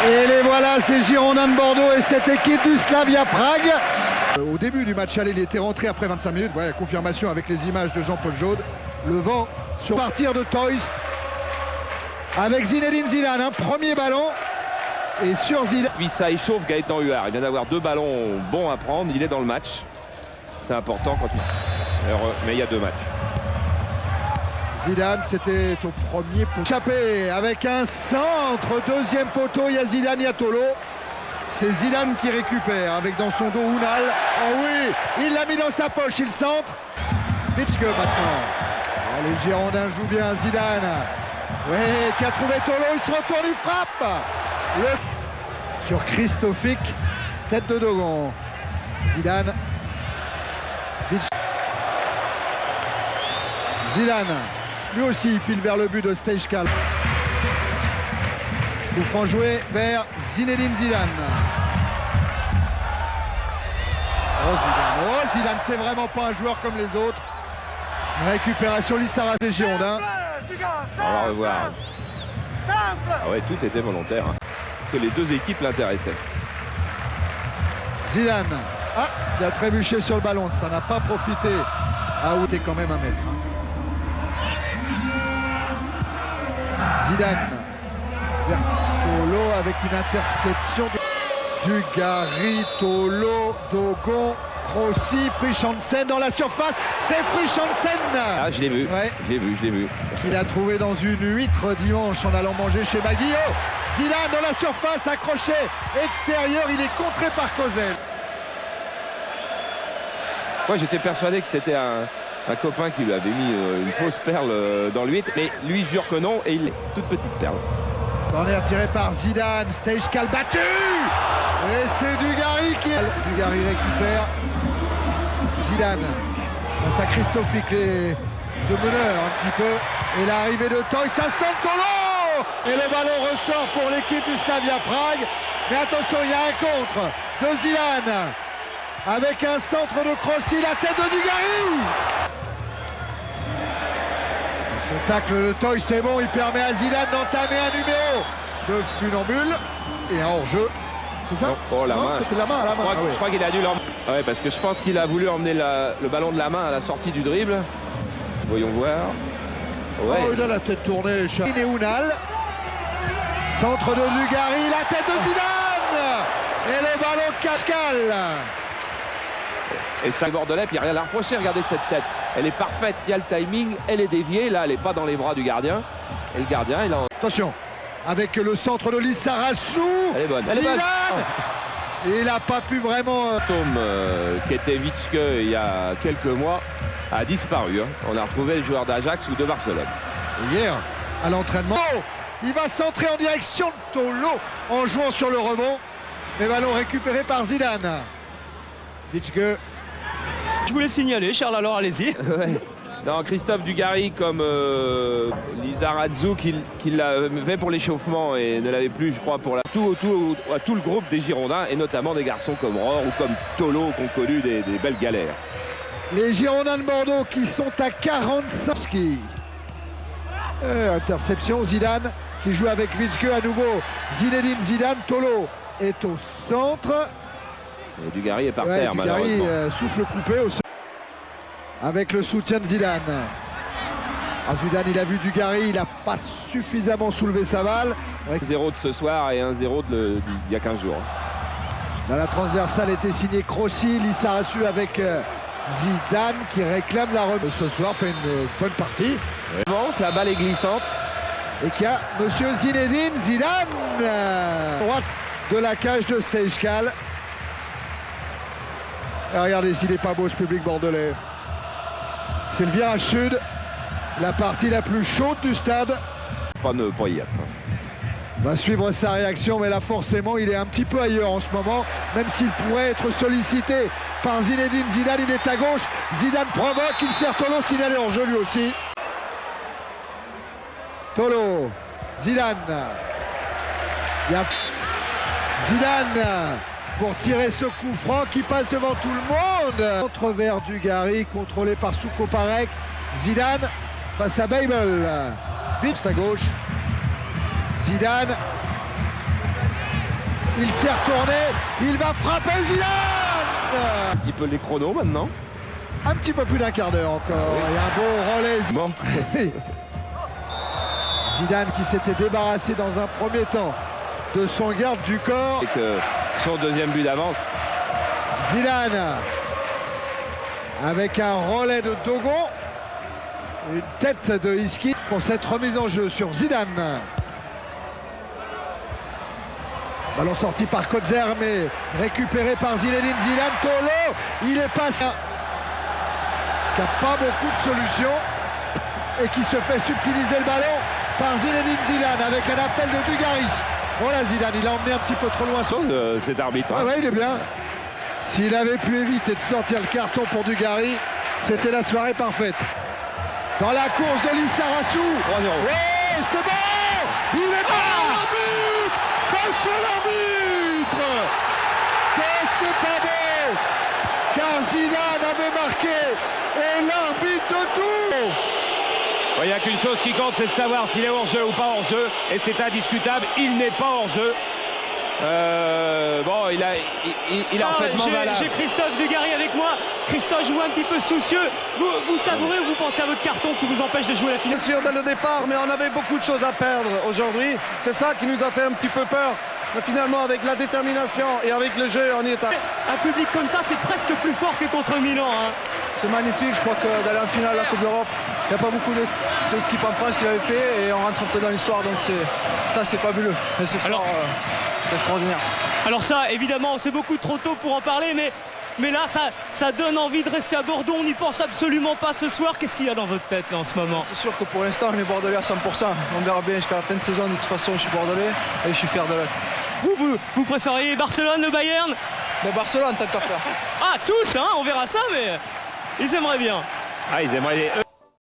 Et les voilà, ces Girondins de Bordeaux et cette équipe du Slavia Prague. Au début du match aller, il était rentré après 25 minutes. Voilà, confirmation avec les images de Jean-Paul Jaude. Le vent sur partir de Toys. Avec Zinedine Zidane, un premier ballon. Et sur Zidane. Puis ça échauffe Gaëtan Huard. Il vient d'avoir 2 ballons bons à prendre. Il est dans le match. C'est important quand il... Heureux, mais il y a 2 matchs. Zidane, c'était au premier poteau. Échappé avec un centre. Deuxième poteau, il y a Zidane, il y a Tolo. C'est Zidane qui récupère avec dans son dos Unal. Oh oui, il l'a mis dans sa poche, il centre. Vitschke maintenant. Oh, les Girondins jouent bien, Zidane. Oui, qui a trouvé Tolo, il se retourne, il frappe. Sur Christophic, tête de Dogon. Zidane. Zidane, lui aussi il file vers le but de Stejskal. Coup franc joué vers Zinedine Zidane. Oh Zidane, c'est vraiment pas un joueur comme les autres. Récupération Lissara des Girondins. On va revoir. Ah ouais, tout était volontaire. Hein. Que les 2 équipes l'intéressaient. Zidane. Ah, il a trébuché sur le ballon, ça n'a pas profité. Ah, où t'es quand même un mètre. Zidane vers Tolo avec une interception de Dugarry, Tolo, Dogon, Crossi, Frischansen dans la surface. C'est Frischansen. Ah, je l'ai vu, ouais. je l'ai vu. Qu'il a trouvé dans une huître dimanche en allant manger chez Maguillot. Zidane dans la surface, accroché extérieur, il est contré par Kozel. Moi j'étais persuadé que c'était un copain qui lui avait mis une fausse perle dans l'huître, mais lui jure que non, et il est toute petite perle. Corner tiré par Zidane, Stejskal battu. Et c'est Dugarry qui... Dugarry récupère. Zidane face à Christophic, les 2 meneurs un petit peu. Et l'arrivée de Toy, ça sonne Tolo. Et le ballon ressort pour l'équipe du Slavia Prague. Mais attention, il y a un contre de Zidane. Avec un centre de Crossi, la tête de Dugarry. Ce tacle de Toy, c'est bon, il permet à Zidane d'entamer un numéro de funambule et un hors-jeu. C'est ça? Oh, la main. C'était la main à la main. Je crois qu'il a dû l'emmener. Ouais, parce que je pense qu'il a voulu emmener le ballon de la main à la sortie du dribble. Voyons voir. Ouais. Oh, il a la tête tournée. Et Unal. Centre de Dugarry, la tête de Zidane. Et le ballon Cascal. Et ça, Bordelais, puis il n'y a rien à reprocher. Regardez cette tête. Elle est parfaite, il y a le timing, elle est déviée. Là, elle n'est pas dans les bras du gardien. Et le gardien, il a... Attention, avec le centre de Lissarassou. Elle est bonne, elle Zidane. est bonne. Et il n'a pas pu vraiment... Tom, qui était Vitschke il y a quelques mois, a disparu. Hein. On a retrouvé le joueur d'Ajax ou de Barcelone. Et hier, à l'entraînement, il va centrer en direction de Tolo en jouant sur le rebond. Mais ballon récupéré par Zidane. Vitschke. Je voulais signaler, Charles, alors allez-y. Ouais. Non, Christophe Dugarry comme Lizarazu qui l'avait pour l'échauffement et ne l'avait plus, je crois, pour tout le groupe des Girondins et notamment des garçons comme Rohr ou comme Tolo qui ont connu des belles galères. Les Girondins de Bordeaux qui sont à 45. Interception, Zidane qui joue avec Vitschke à nouveau. Zinedine Zidane, Tolo est au centre. Et Dugarry est par terre, Dugarry, malheureusement. souffle coupé au avec le soutien de Zidane. Zidane, il a vu Dugarry, il n'a pas suffisamment soulevé sa balle. 0 de ce soir et 1-0 d'il y a 15 jours. Dans la transversale était signé Crossi, Lissarasu avec Zidane qui réclame la remise. Ce soir fait une bonne partie. La balle est glissante. Et qui a monsieur Zinedine Zidane. Droite de la cage de Stejskal. Et regardez s'il n'est pas beau ce public bordelais. C'est le virage sud, la partie la plus chaude du stade. Pas y être. On va suivre sa réaction, mais là forcément il est un petit peu ailleurs en ce moment, même s'il pourrait être sollicité par Zinedine Zidane. Il est à gauche, Zidane provoque, il sert Tolo, signalé hors jeu lui aussi. Tolo, Zidane. Il y a Zidane pour tirer ce coup franc qui passe devant tout le monde. Contre vers Dugarry, contrôlé par Soukoparek. Zidane face à Babel. Vite à gauche. Zidane. Il s'est retourné, il va frapper Zidane. Un petit peu les chronos maintenant. Un petit peu plus d'un quart d'heure encore. Et un beau relais. Bon. Zidane qui s'était débarrassé dans un premier temps de son garde du corps. Et que son deuxième but d'avance. Zidane avec un relais de Dogon. Une tête de Iski pour cette remise en jeu sur Zidane. Ballon sorti par Kotzer, mais récupéré par Zinedine Zidane. Tolo, il est passé. Qui n'a pas beaucoup de solutions et qui se fait subtiliser le ballon par Zinedine Zidane avec un appel de Dugarry. Voilà Zidane, il a emmené un petit peu trop loin. Cet arbitre. Hein. Ouais, il est bien. S'il avait pu éviter de sortir le carton pour Dugarry, c'était la soirée parfaite. Dans la course de Lissarassou. 3-0. Ouais, c'est bon. Il est bon. L'arbitre. Passe l'arbitre. Que c'est pas beau. Car Zidane avait marqué. Et l'arbitre de tout. Il n'y a qu'une chose qui compte, c'est de savoir s'il est hors-jeu ou pas hors-jeu. Et c'est indiscutable, il n'est pas hors-jeu. Bon, il a parfaitement valable. J'ai Christophe Dugarry avec moi. Christophe, je vous vois un petit peu soucieux. Vous savourez ou vous pensez à votre carton qui vous empêche de jouer la finale? Bien sûr, dès le départ, mais on avait beaucoup de choses à perdre aujourd'hui. C'est ça qui nous a fait un petit peu peur. Mais finalement, avec la détermination et avec le jeu, on y est. Un public comme ça, c'est presque plus fort que contre Milan. Hein. C'est magnifique. Je crois que d'aller en finale de la Coupe d'Europe, il n'y a pas beaucoup d'équipes en France qui l'avaient fait. Et on rentre un peu dans l'histoire. Donc ça, c'est fabuleux. Et ce soir, c'est extraordinaire. Alors ça, évidemment, c'est beaucoup trop tôt pour en parler, mais là, ça donne envie de rester à Bordeaux. On n'y pense absolument pas ce soir. Qu'est-ce qu'il y a dans votre tête là, en ce moment? C'est sûr que pour l'instant, on est bordelais à 100%. On verra bien jusqu'à la fin de saison. De toute façon, je suis bordelais et je suis fier de l'être. Vous préfériez Barcelone, le Bayern? Mais Barcelone, tant qu'à faire. Ah, tous, hein, on verra ça, mais ils aimeraient bien. Ah, ils aimeraient